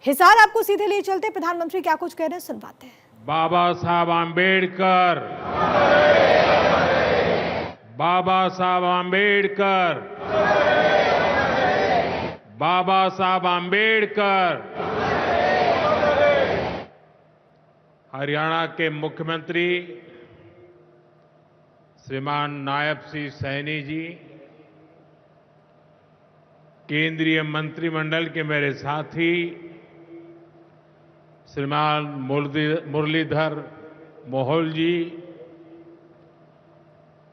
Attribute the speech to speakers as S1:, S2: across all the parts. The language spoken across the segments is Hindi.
S1: हिसार आपको सीधे लिए चलते, प्रधानमंत्री क्या कुछ कह रहे हैं सुनवाते हैं।
S2: बाबा साहब आंबेडकर, बाबा साहब आंबेडकर, बाबा साहब आंबेडकर। हरियाणा के मुख्यमंत्री श्रीमान नायब सिंह सैनी जी, केंद्रीय मंत्रिमंडल के मेरे साथी श्रीमान मुरलीधर मोहोल जी,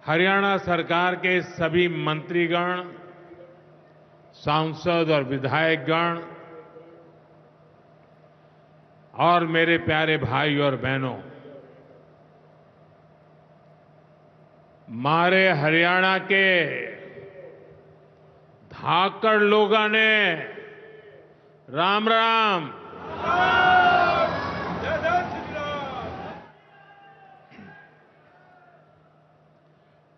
S2: हरियाणा सरकार के सभी मंत्रीगण, सांसद और विधायकगण और मेरे प्यारे भाई और बहनों, मारे हरियाणा के धाकड़ लोगों ने राम राम।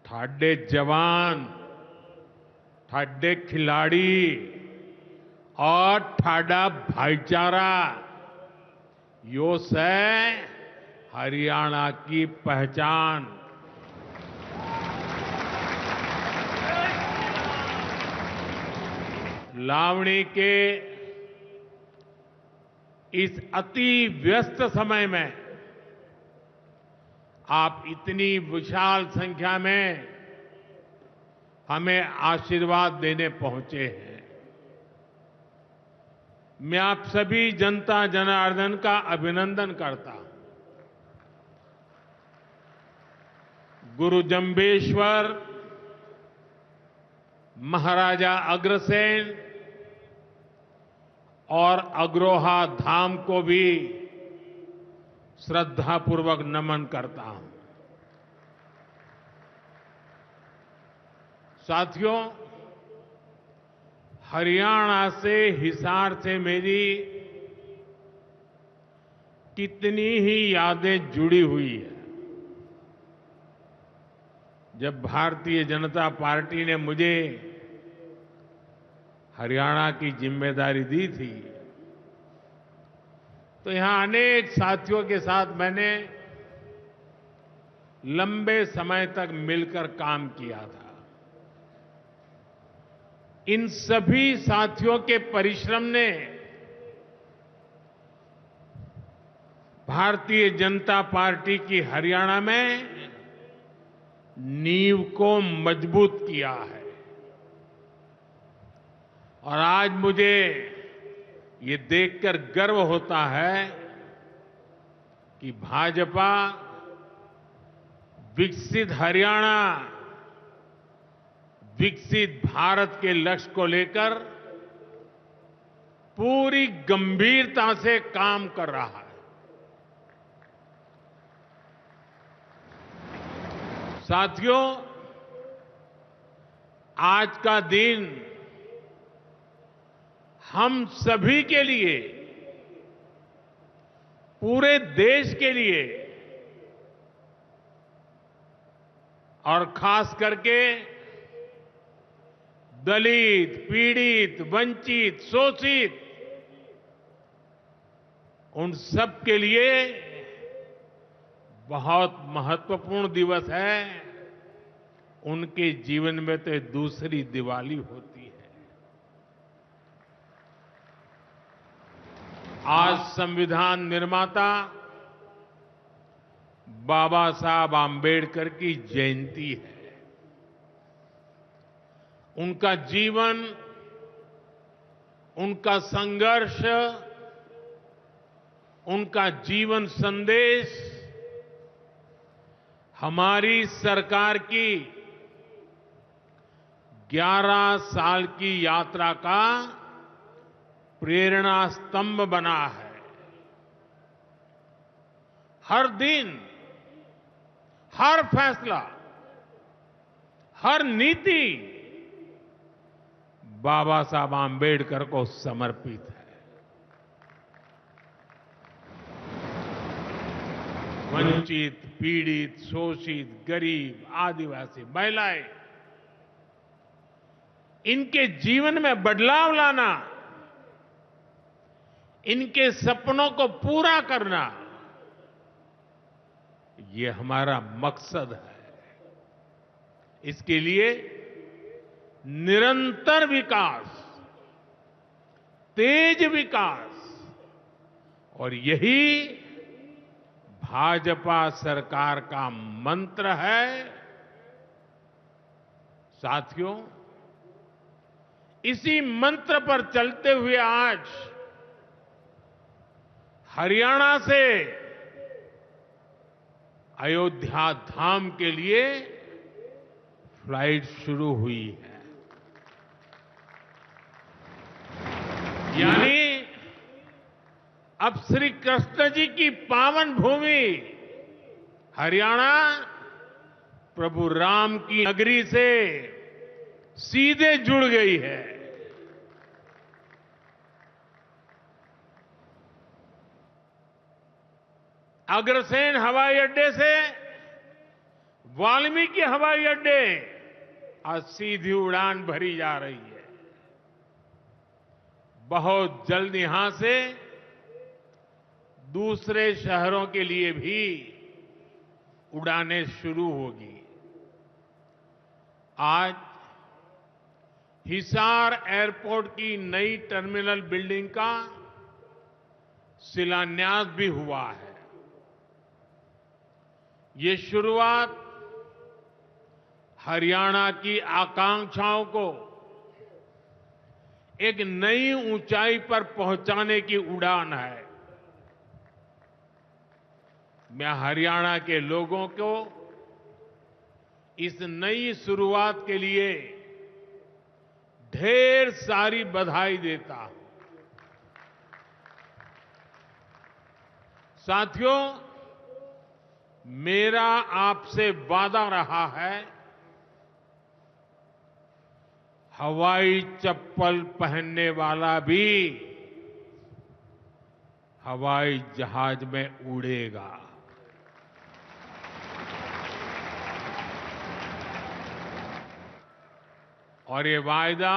S2: ठाडे जवान, ठाडे खिलाड़ी और ठाडा भाईचारा, यो से हरियाणा की पहचान। लावणी के इस अति व्यस्त समय में आप इतनी विशाल संख्या में हमें आशीर्वाद देने पहुंचे हैं। मैं आप सभी जनता जनार्दन का अभिनंदन करता हूं। गुरु जंबेश्वर, महाराजा अग्रसेन और अग्रोहा धाम को भी श्रद्धापूर्वक नमन करता हूं। साथियों, हरियाणा से, हिसार से मेरी कितनी ही यादें जुड़ी हुई है। जब भारतीय जनता पार्टी ने मुझे हरियाणा की जिम्मेदारी दी थी, तो यहां अनेक साथियों के साथ मैंने लंबे समय तक मिलकर काम किया था। इन सभी साथियों के परिश्रम ने भारतीय जनता पार्टी की हरियाणा में नींव को मजबूत किया है। और आज मुझे ये देखकर गर्व होता है कि भाजपा विकसित हरियाणा, विकसित भारत के लक्ष्य को लेकर पूरी गंभीरता से काम कर रहा है। साथियों, आज का दिन हम सभी के लिए, पूरे देश के लिए और खास करके दलित, पीड़ित, वंचित, शोषित, उन सब के लिए बहुत महत्वपूर्ण दिवस है। उनके जीवन में तो दूसरी दिवाली होती है। आज संविधान निर्माता बाबा साहब आंबेडकर की जयंती है। उनका जीवन, उनका संघर्ष, उनका जीवन संदेश हमारी सरकार की 11 साल की यात्रा का प्रेरणा स्तंभ बना है। हर दिन, हर फैसला, हर नीति बाबा साहब आंबेडकर को समर्पित है। वंचित, पीड़ित, शोषित, गरीब, आदिवासी, महिलाएं, इनके जीवन में बदलाव लाना, इनके सपनों को पूरा करना, ये हमारा मकसद है। इसके लिए निरंतर विकास, तेज विकास, और यही भाजपा सरकार का मंत्र है। साथियों, इसी मंत्र पर चलते हुए आज हरियाणा से अयोध्या धाम के लिए फ्लाइट शुरू हुई है। यानी अब श्री कृष्ण जी की पावन भूमि हरियाणा प्रभु राम की नगरी से सीधे जुड़ गई है। अग्रसेन हवाई अड्डे से वाल्मीकि हवाई अड्डे आज सीधी उड़ान भरी जा रही है। बहुत जल्द यहां से दूसरे शहरों के लिए भी उड़ानें शुरू होगी। आज हिसार एयरपोर्ट की नई टर्मिनल बिल्डिंग का शिलान्यास भी हुआ है। ये शुरुआत हरियाणा की आकांक्षाओं को एक नई ऊंचाई पर पहुंचाने की उड़ान है। मैं हरियाणा के लोगों को इस नई शुरुआत के लिए ढेर सारी बधाई देता हूं। साथियों, मेरा आपसे वादा रहा है, हवाई चप्पल पहनने वाला भी हवाई जहाज में उड़ेगा। और ये वायदा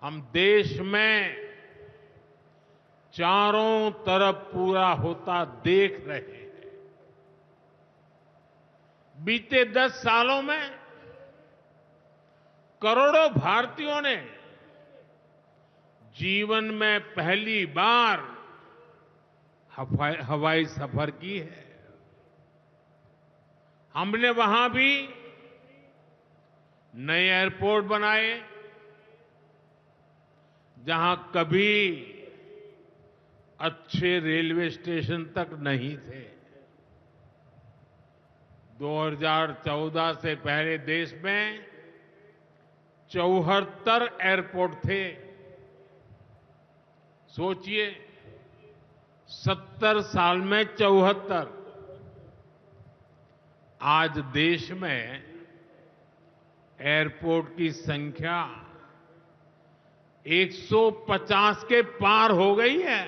S2: हम देश में चारों तरफ पूरा होता देख रहे हैं। बीते 10 सालों में करोड़ों भारतीयों ने जीवन में पहली बार हवाई सफर की है। हमने वहां भी नए एयरपोर्ट बनाए, जहां कभी अच्छे रेलवे स्टेशन तक नहीं थे। 2014 से पहले देश में 74 एयरपोर्ट थे। सोचिए, 70 साल में 74। आज देश में एयरपोर्ट की संख्या 150 के पार हो गई है।